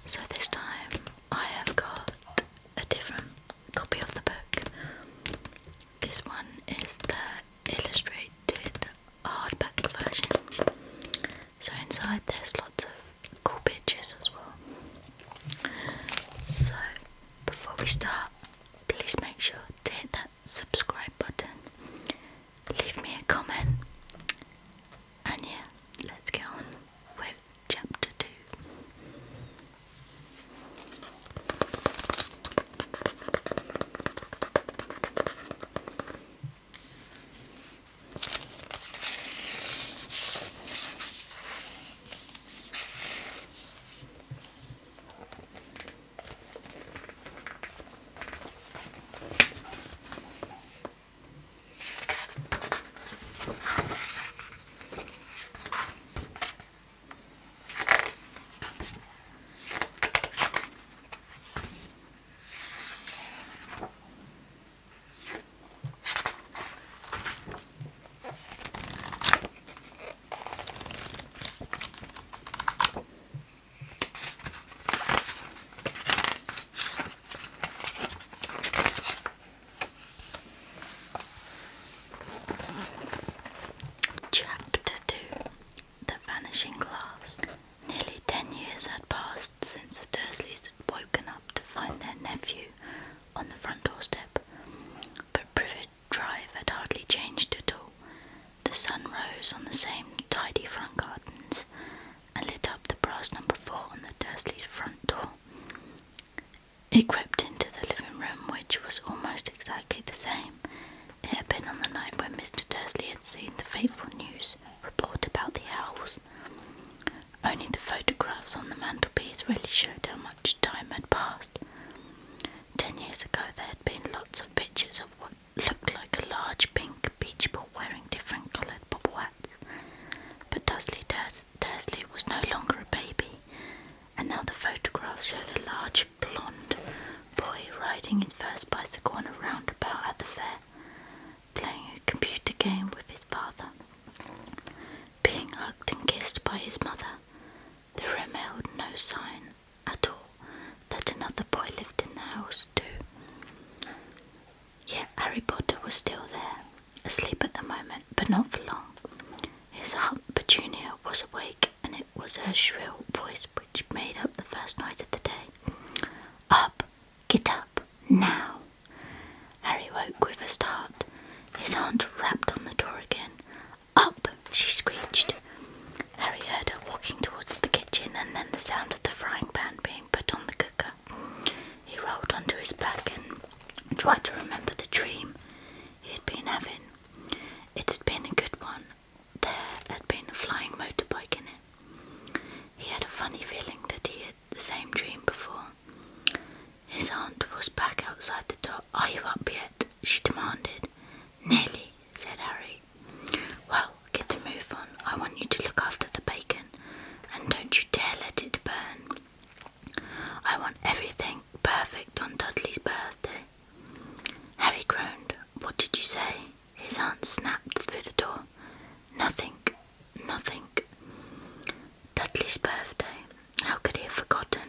So this time I have got a different copy of the book. This one is the illustrated hardback version. So inside there's lots of cool pictures as well. So before we start, please make sure to hit that subscribe button, leave me a comment, and yeah, let's get on with chapter 2. Chapter 2. The Vanishing Glass. Nearly 10 years had passed since the Dursleys had woken up to find their nephew on the front doorstep, but Privet Drive had hardly changed at all. The sun rose on the same tidy front gardens and lit up the brass number 4 on the Dursleys' front door. It crept into the living room, which was almost exactly the same it had been on the night when Mr. Dursley had seen the fateful news report about the owls. Only the photographs on the mantelpiece really showed how much time had passed. 10 years ago there had been lots of pictures of what looked like a large pink beach ball wearing different coloured bobble hats. But Dursley was no longer a baby, and now the photographs showed a large blonde boy riding his first bicycle on a roundabout at the fair, playing a computer game with his father, being hugged and kissed by his mother. The room held no sign at all that another boy lived in the house too. Yet Harry Potter was still there, asleep at the moment, but not for long. His Aunt Petunia was awake, and it was her shrill voice which made up the first noise of the day. Up! Get up! Now! Harry woke with a start. His aunt rapped on the door again. Up! She screeched. Harry heard her walking towards the kitchen, and then the sound of the frying pan being put on the cooker. He rolled onto his back and tried to remember the dream he had been having. It had been a good one. There had been a flying motorbike in it. He had a funny feeling that he had the same dream before. His aunt was back outside the door. Are you up yet? She demanded. Nearly, said Harry. Well, get a move on. I want you to look after the bacon, and don't you dare let it burn. I want everything perfect on Dudley's birthday. Harry groaned. What did you say? His aunt snapped through the door. Nothing. Dudley's birthday. How could he have forgotten?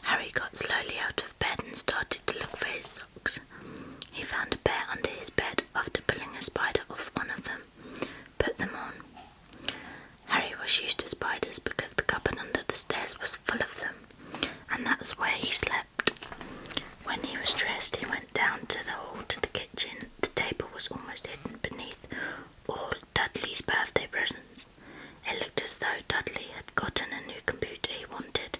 Harry got slowly out of bed and started to look for his socks. He found a pair under his bed after pulling a spider off one of them. Put them on. Harry was used to spiders because the cupboard under the stairs was full of them, and that's where he slept. When he was dressed, he went down to the hall to the kitchen. The table was almost hidden beneath all Dudley's birthday presents. It looked as though Dudley had gotten a new computer he wanted,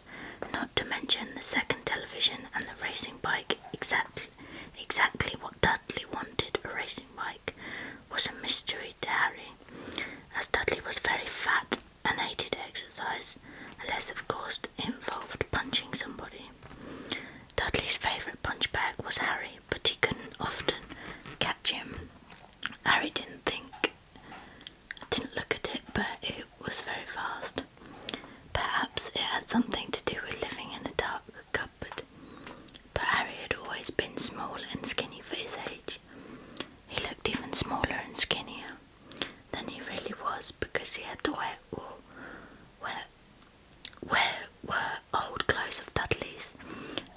not to mention the second television and the racing bike. Exactly what Dudley wanted, a racing bike, was a mystery to Harry, as Dudley was very fat and hated exercise, unless of course it involved punching somebody. Dudley's favourite punch bag was Harry, but he couldn't often catch him. Harry didn't look at it, but it was very fast. Perhaps it had something to do with living in a dark cupboard. But Harry had always been small and skinny for his age. He looked even smaller and skinnier than he really was because he had the wet wool. Where were old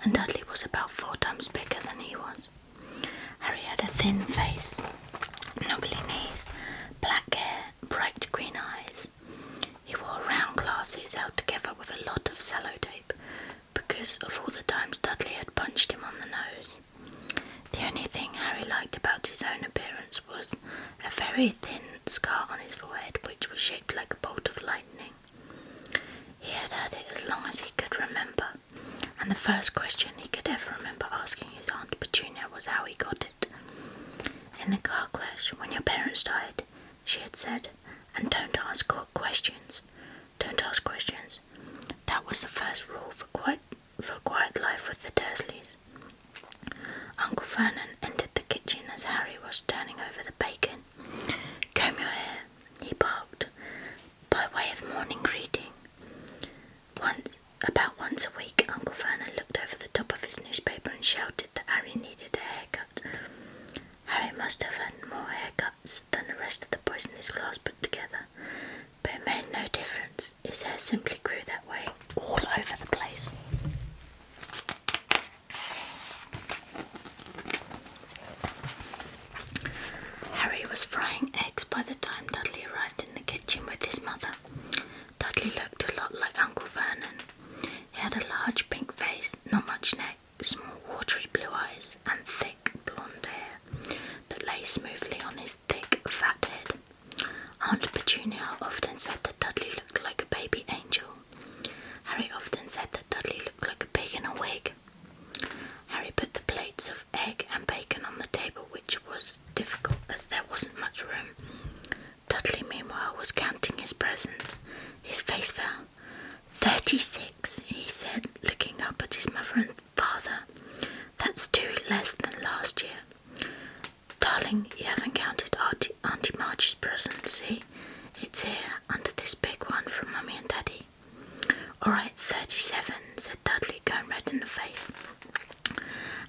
and Dudley was about 4 times bigger than he was. Harry had a thin face, knobbly knees, black hair, bright green eyes. He wore round glasses held together with a lot of sellotape because of all the times Dudley had punched him on the nose. The only thing Harry liked about his own appearance was a very thin scar on his forehead which was shaped like a bolt of lightning. He had had it as long as he could remember, and the first question he could ever remember asking his Aunt Petunia was how he got it. In the car crash, when your parents died, she had said, and don't ask questions. Don't ask questions. That was the first rule for a quiet life with the Dursleys. Uncle Vernon entered the kitchen as Harry was turning over the bacon. "Comb your hair," he barked, by way of morning greeting. About once a week, Uncle Vernon looked over the top of his newspaper and shouted that Harry needed a haircut. Harry must have had more haircuts than the rest of the boys in his class put together, but it made no difference. His hair simply grew that way, all over the place. Harry was frying eggs by the time Dudley arrived in the kitchen with his mother. Dudley looked a lot like Uncle Vernon. He had a large pink face, not much neck, small watery blue eyes, and thick blonde hair that lay smoothly on his thick, fat head. Aunt Petunia often said that Dudley looked like a baby angel. Harry often said that Dudley looked like a pig in a wig. Harry put the plates of egg and bacon on the table, which was difficult as there wasn't much room. Dudley, meanwhile, was counting his presents. His face fell. 36, he said, looking up at his mother and father. That's 2 less than last year. Darling, you haven't counted Auntie March's present, see? It's here, under this big one from Mummy and Daddy. All right, 37, said Dudley, going red in the face.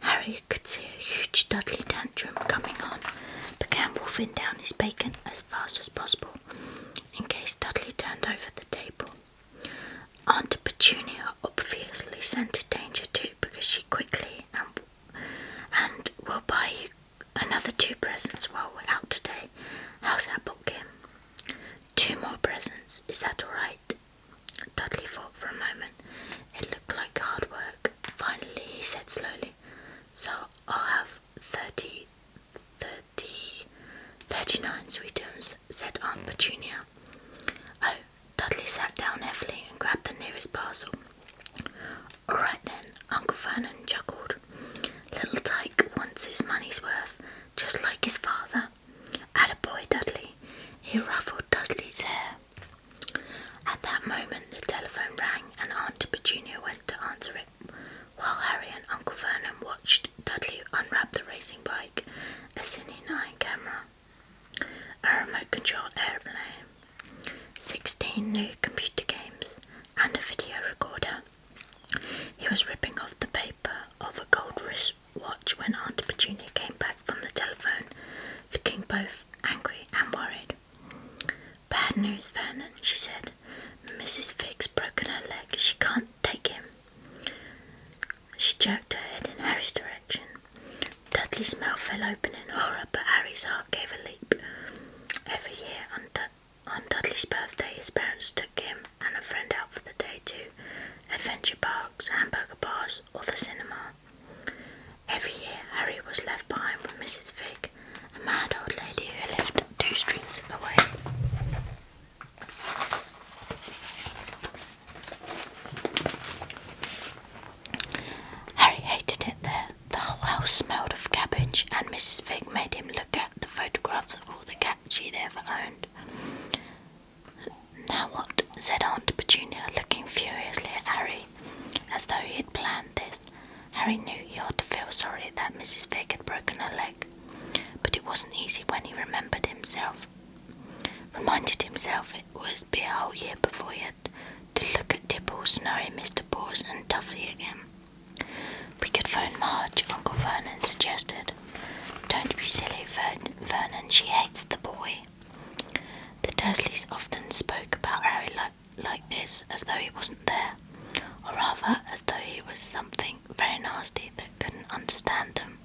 Harry could see a huge Dudley tantrum coming on, began wolfing down his bacon as fast as possible, in case Dudley turned over the table. Aunt Petunia obviously scented danger too, because she quickly and we'll buy you another 2 presents while we're out today. How's that, Kim? 2 more presents, is that all right? Dudley thought for a moment. It looked like hard work. Finally, he said slowly, "So I'll have 39 sweetums," said Aunt Petunia. Oh, Dudley sat down heavily and grabbed the nearest parcel. "All right then," Uncle Vernon chuckled. "Little Tyke wants his money's worth, just like his father. Attaboy, Dudley." He ruffled Dudley's hair. At that moment the telephone rang and Aunt Petunia went to answer it, while Harry and Uncle Vernon watched Dudley unwrap the racing bike, a Cine 9 camera, a remote-controlled airplane, 16 new computer games, and a video recorder. He was ripping off the paper of a gold wristwatch when Aunt Petunia came back from the telephone, looking both angry and worried. "Bad news, Vernon," she said. "Mrs. Fig's broken her leg. She can't take him." She jerked her head in Harry's direction. Dudley's mouth fell open in horror, but Harry's heart gave a leap. Every year on Dudley's birthday, his parents took him and a friend out for the day to adventure parks, hamburger bars, or the cinema. Every year, Harry was left behind with Mrs. Fig, a mad old lady who lived 2 streets away. Harry hated it there. The whole house smelled of cabbage, and Mrs. Fig made him look at the photographs of all the cats she'd ever owned. "Now what?" said Aunt Petunia, looking furiously at Harry, as though he had planned this. Harry knew he ought to feel sorry that Mrs. Fig had broken her leg, but it wasn't easy when he reminded himself it would be a whole year before he had to look at Tibble, Snowy, Mr. Paws and Tuffy again. "We could phone Marge," Uncle Vernon suggested. "Don't be silly, Vernon, she hates the boy." The Dursleys often spoke about Harry like this, as though he wasn't there, or rather as though he was something very nasty that couldn't understand them,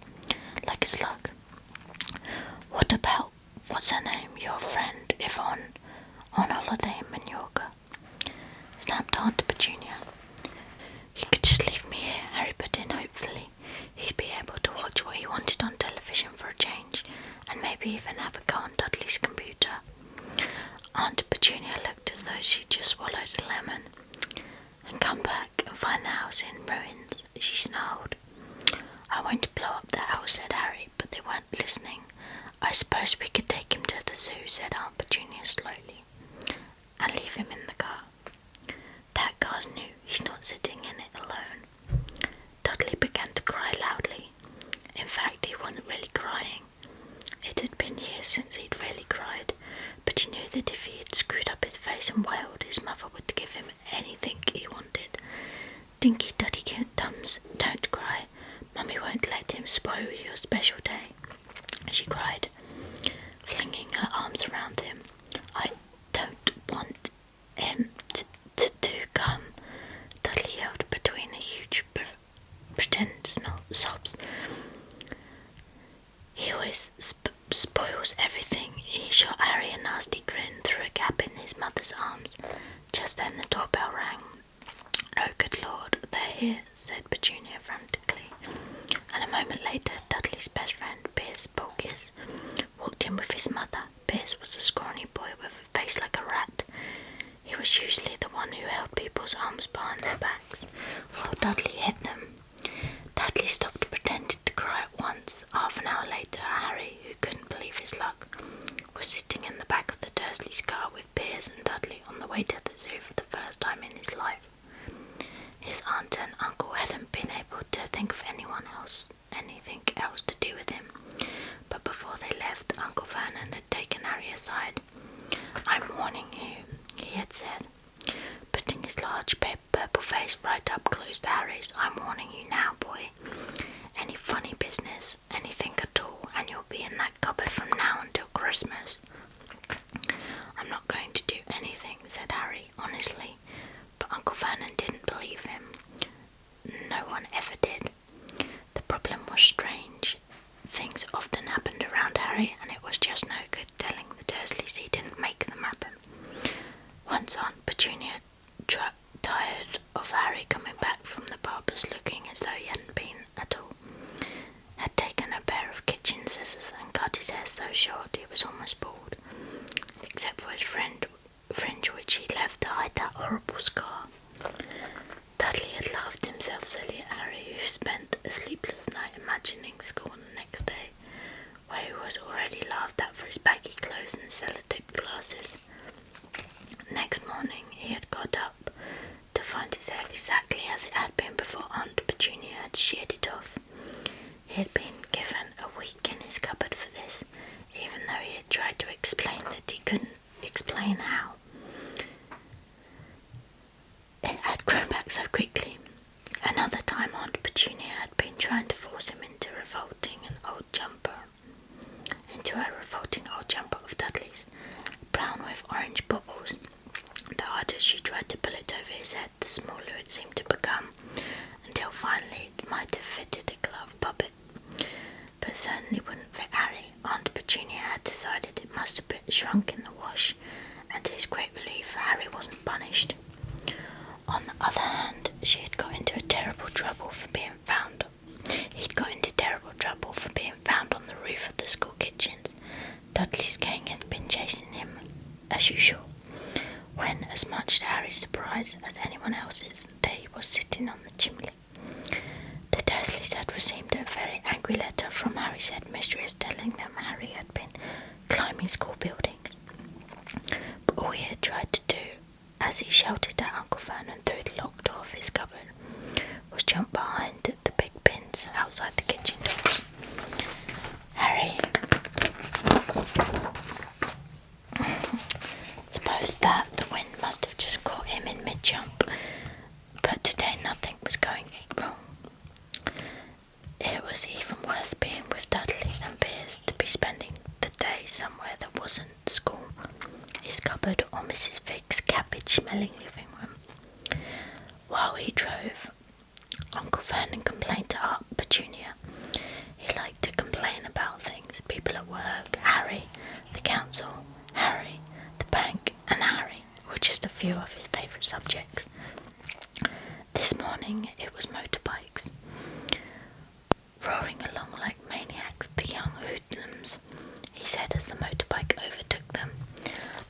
like a slug. What about, what's her name, your friend Yvonne, on holiday in Mallorca? Snapped Aunt Petunia. He could just leave me here, Harry put in hopefully. He'd be able to watch what he wanted on television for a change, and maybe even have a go on Dudley's computer. Aunt Petunia looked as though she'd just swallowed a lemon. And come back and find the house in ruins, she snarled. I won't blow up the house, said Harry, but they weren't listening. I suppose we could take him to the zoo, said Aunt Petunia slowly, and leave him in the car. That car's new, he's not sitting in it alone. Dudley began to cry loudly. In fact, he wasn't really crying. It had been years since he'd really cried, but he knew that if he had screwed up his face and wailed, his mother would give him anything he wanted. Dinky Duddy Dums, don't cry. Mummy won't let him spoil your special day, she cried, flinging her arms around him. I don't want him to come, Dudley yelled between a huge pretend sobs. He always spoils everything. He shot Harry a nasty grin through a gap in his mother's arms. Just then the doorbell rang. Oh, good Lord, they're here, said Petunia frantically. And a moment later, Dudley's best friend, Piers Polkiss, walked in with his mother. Piers was a scrawny boy with a face like a rat. He was usually the one who held people's arms behind their backs, while Dudley hit them. Dudley stopped pretending to cry at once. Half an hour later, Harry, who couldn't believe his luck, was sitting in the back of the Dursleys' car with Piers and Dudley on the way to the zoo for the first time in his life. His aunt and uncle hadn't been able to think of anything else to do with him, but before they left, Uncle Vernon had taken Harry aside. I'm warning you, he had said, putting his large purple face right up close to Harry's. I'm warning you now, boy. Any funny business, anything at all, and you'll be in that cupboard from now until Christmas. I'm not going to do anything, said Harry, honestly, but Uncle Vernon didn't believe him. No one ever did. The problem was strange. Things often happened around Harry, and it was just no good telling the Dursleys he didn't make them happen. Once Aunt Petunia, tired of Harry coming back from the barber's looking as though he hadn't been at all, had taken a pair of kitchen scissors and cut his hair so short he was almost bald, except for his fringe which he'd left to hide that horrible scar. Dudley had laughed himself silly at Harry, who spent a sleepless night imagining school the next day, where he was already laughed at for his baggy clothes and sellotape glasses. Next morning he had got up to find his hair exactly as it had been before Aunt Petunia had sheared it off. He had been given a week in his cupboard for this, even though he had tried to explain that he couldn't explain how. It had grown back so quickly. Another time Aunt Petunia had been trying to force him into a revolting old jumper of Dudley's, brown with orange bubbles. The harder she tried to pull it over his head, the smaller it seemed to become, until finally it might have fitted a glove puppet. But it certainly wouldn't fit Harry. Aunt Petunia had decided it must have been shrunk in the wash, and to his great relief, Harry wasn't punished. On the other hand, he had got into terrible trouble for being found on the roof of the school kitchens. Dudley's gang had been chasing him, as usual, when, as much to Harry's surprise as anyone else's, there he was sitting on the chimney. The Dursleys had received a very angry letter from Harry's headmistress telling them Harry had been climbing school buildings. But all he had tried to do, as he shouted at Uncle Vernon through the locked door of his cupboard, was jump behind the big bins outside the kitchen doors. Harry, suppose that the wind must have just caught him in mid-jump, but today nothing was going wrong. It was even worth being with Dudley and Piers to be spending the day somewhere that wasn't school, his cupboard, or Mrs. Figg's cabbage-smelling living room. While While he drove, Uncle Vernon complained to Aunt Petunia. He liked to complain about things: people at work, Harry, the council, Harry, the bank, and Harry were just a few of his favourite subjects. This morning it was motorbikes. Roaring along like maniacs, the young hoodlums, he said as the motorbike overtook them.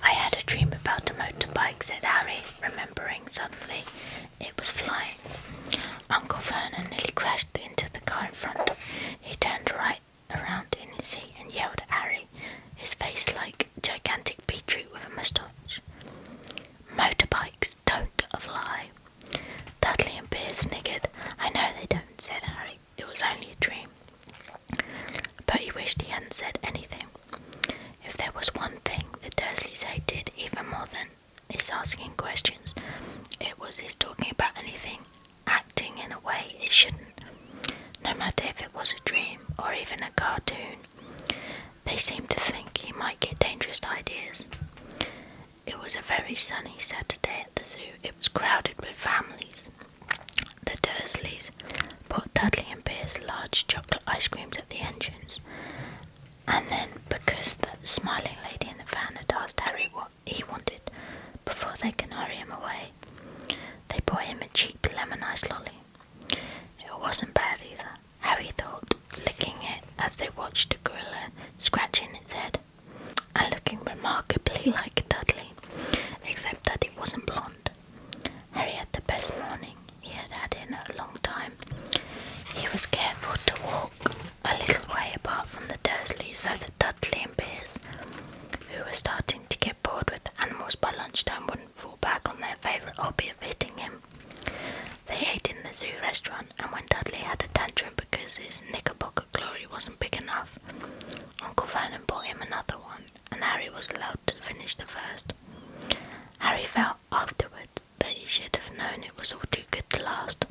I had a dream about a motorbike, said Harry, remembering suddenly it was flying. Uncle Vernon nearly crashed into the car in front. He turned right around in his seat and yelled at Harry, his face like a gigantic beetroot with a moustache. Motorbikes don't fly. Dudley and Piers sniggered. I know they don't, said Harry. It was only a dream. But he wished he hadn't said anything. If there was one thing the Dursleys hated even more than his asking questions, it was his talking about anything, acting in a way it shouldn't, no matter if it was a dream or even a cartoon. They seemed to think he might get dangerous ideas. It was a very sunny Saturday at the zoo. It was crowded with families. The Dursleys bought Dudley and Piers large chocolate ice creams at the entrance, and then, because the smiling lady in the van had asked Harry what he wanted before they can hurry him away, they bought him a cheap lemon ice lolly. It wasn't bad either, Harry thought, licking it as they watched a gorilla scratching its head, and looking remarkably like Dudley, except that it wasn't blonde. Harry had the best morning he had had in a long time. He was careful to walk a little way apart from the Dursleys so that Dudley and Piers, who were starting to get bored with the animals by lunchtime, wouldn't fall back on their favourite hobby of hitting him. They ate in the zoo restaurant, and when Dudley had a tantrum because his knickerbocker glory wasn't big enough, Uncle Vernon bought him another one, and Harry was allowed to finish the first. Harry felt afterwards that he should have known it was all too good to last.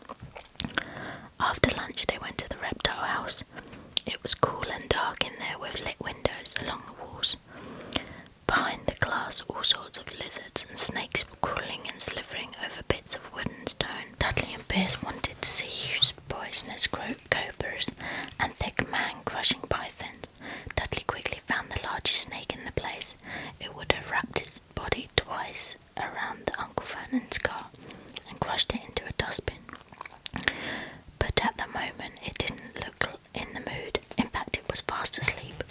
After lunch they went to the reptile house. It was cool and dark in there with lit windows along the walls. Behind the glass all sorts of lizards and snakes were crawling and slithering over bits of wood and stone. Dudley and Piers wanted to see huge poisonous cobras and thick man-crushing pythons. Dudley quickly found the largest snake in the place. It would have wrapped its body twice around the Uncle Vernon's car and crushed it into a dustbin. But at the moment it didn't look in the mood. In fact, it was fast asleep.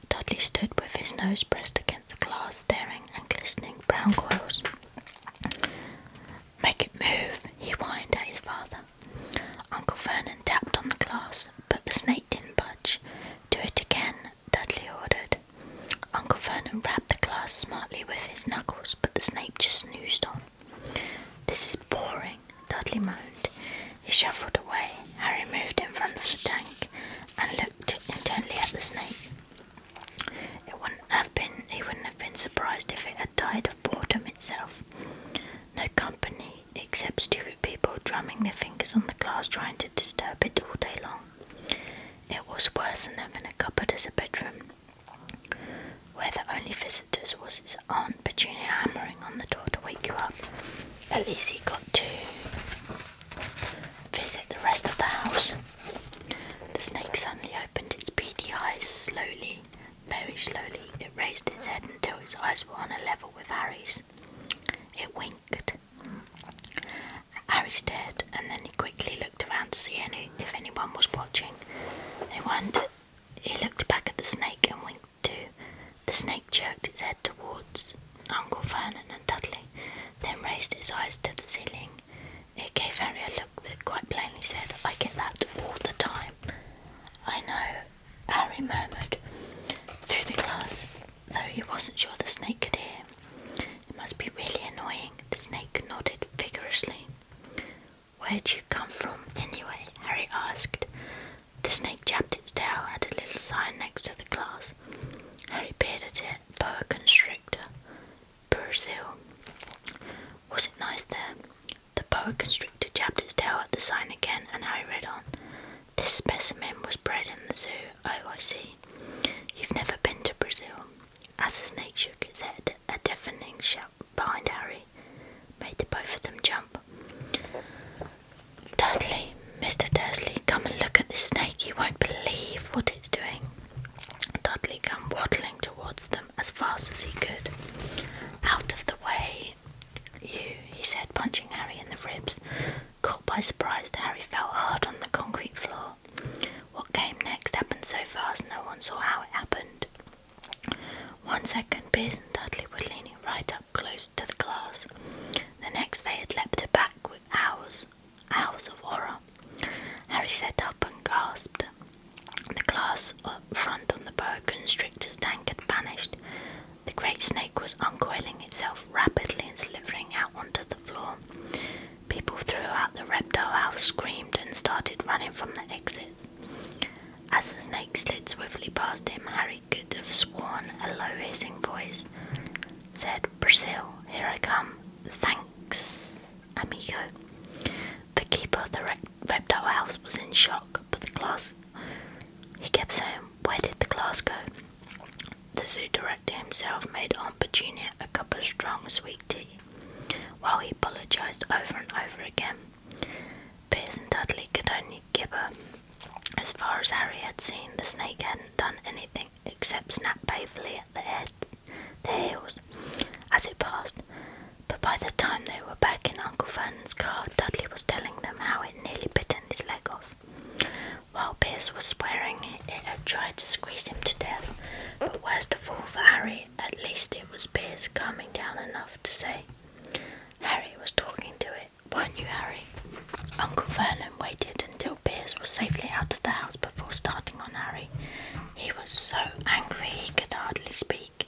Dudley stood with his nose pressed against the glass, staring at glistening brown coils. Make it move, he whined at his father. Uncle Vernon tapped on the glass, but the snake didn't budge. Do it again, Dudley ordered. Uncle Vernon rapped the glass smartly with his knuckles, but the snake just snoozed on. This is boring, Dudley moaned. He shuffled away. Harry moved in front of the tank and looked intently at the snake. He wouldn't have been surprised if it had died of boredom itself. No company except stupid people drumming their fingers on the glass trying to disturb it all day long. It was worse than having a cupboard as a bedroom, where the only visitors was his Aunt Petunia hammering on the door to wake you up. At least he got to visit the rest of the house. The snake suddenly opened its beady eyes slowly, very slowly. It raised its head until its eyes were on a level with Harry's. It winked. Harry stared, and then he quickly looked around to see if anyone was watching. They weren't. He looked back at the snake and winked too. The snake jerked its head towards Uncle Vernon and Dudley, then raised its eyes to the ceiling. It gave Harry a look that quite plainly said, I get that all the time. I know, Harry murmured through the glass, though he wasn't sure the snake could hear. It must be really annoying. The snake nodded vigorously. Where'd you come from, anyway? Harry asked. The snake jabbed its tail at a little sign next to the glass. Harry peered at it. Boa constrictor. Brazil. Was it nice there? The boa constrictor jabbed its tail at the sign again, and Harry read on. This specimen was bred in the zoo. Oh, I see. You've never been to Brazil? As the snake shook its head, a deafening shout behind Harry made the both of them jump. by surprise, Harry fell hard on the concrete floor. What came next happened so fast no one saw how it happened. 1 second, Piers and Dudley were leaning right up close to the glass. The next they had leapt back with howls of horror. Harry sat up and gasped. The glass up front on the boa constrictor's tank had vanished. The great snake was uncoiling itself rapidly and slithering out onto the floor. People throughout the reptile house screamed and started running from the exits. As the snake slid swiftly past him, Harry could have sworn a low hissing voice said, "Brazil, here I come. Thanks, amigo." The keeper of the reptile house was in shock, but the glass... He kept saying, "Where did the glass go?" The zoo director himself made Aunt Petunia a cup of strong sweet tea, while he apologised over and over again. Piers and Dudley could only gibber. As far as Harry had seen, the snake hadn't done anything except snap painfully at the heels as it passed. But by the time they were back in Uncle Vernon's car, Dudley was telling them how it nearly bitten his leg off, while Piers was swearing it had tried to squeeze him to death. But worst of all for Harry, at least it was Piers calming down enough to say, "Harry was talking to it, weren't you, Harry?" Uncle Vernon waited until Piers was safely out of the house before starting on Harry. He was so angry he could hardly speak.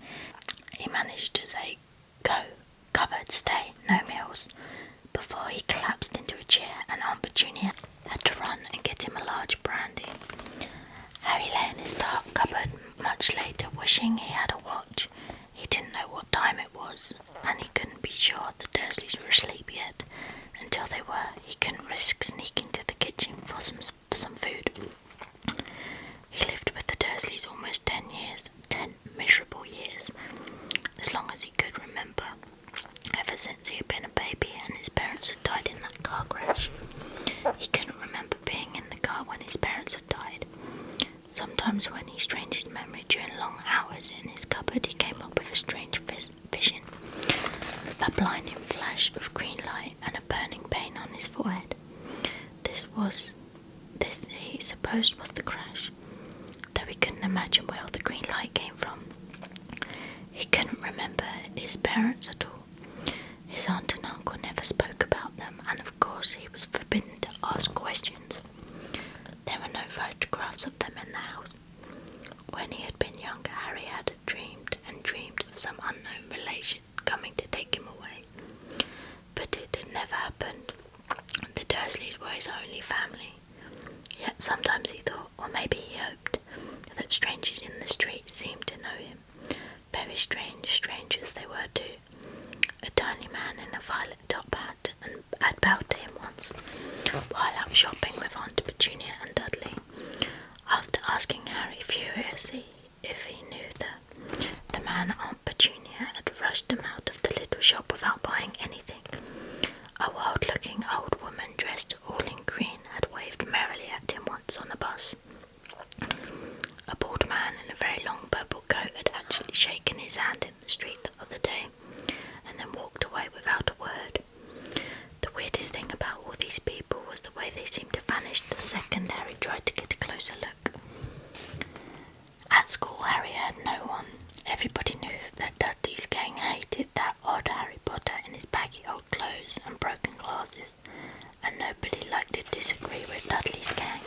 He managed to say, "Go, cupboard, stay, no meals," before he collapsed into a chair and Aunt Petunia had to run and get him a large brandy. Harry lay in his dark cupboard much later, wishing he had a watch. He didn't know what time it was, and he couldn't be sure the Dursleys were asleep yet. Until they were, he couldn't risk sneaking to the kitchen for some food. He lived with the Dursleys almost 10 years, 10 miserable years, as long as he could remember, ever since he had been a baby and his parents had died in that car crash. He couldn't remember being in the car when his parents had died. Sometimes when he strained his memory during long hours in his cupboard, he came up with a strange vision, a blinding flash of green light and a burning pain on his forehead. This he supposed was the crash, though he couldn't imagine where all the green light came from. He couldn't remember his parents at all. His aunt and uncle never spoke about them, and of course he was forbidden to ask questions. There were no photographs of them in the house. When he had been younger, Harry had dreamed and dreamed of some unknown relation coming to take him away. But it had never happened. The Dursleys were his only family. Yet sometimes he thought, or maybe he hoped, that strangers in the street seemed to know him. Very strange strangers they were too. A tiny man in a violet top hat had bowed to him once, while out shopping with Aunt Petunia and Dudley. After asking Harry furiously if he knew the man, Aunt Petunia had rushed him out of the little shop without buying anything. A wild-looking old woman dressed all in green had waved merrily at him once on a bus. A bald man in a very long purple coat had actually shaken his hand in the street the other day, and then walked away without a word. The weirdest thing about all these people was the way they seemed to vanish the second Harry tried to get a closer look. At school, Harry had no one. Everybody knew that Dudley's gang hated that odd Harry Potter in his baggy old clothes and broken glasses, and nobody liked to disagree with Dudley's gang.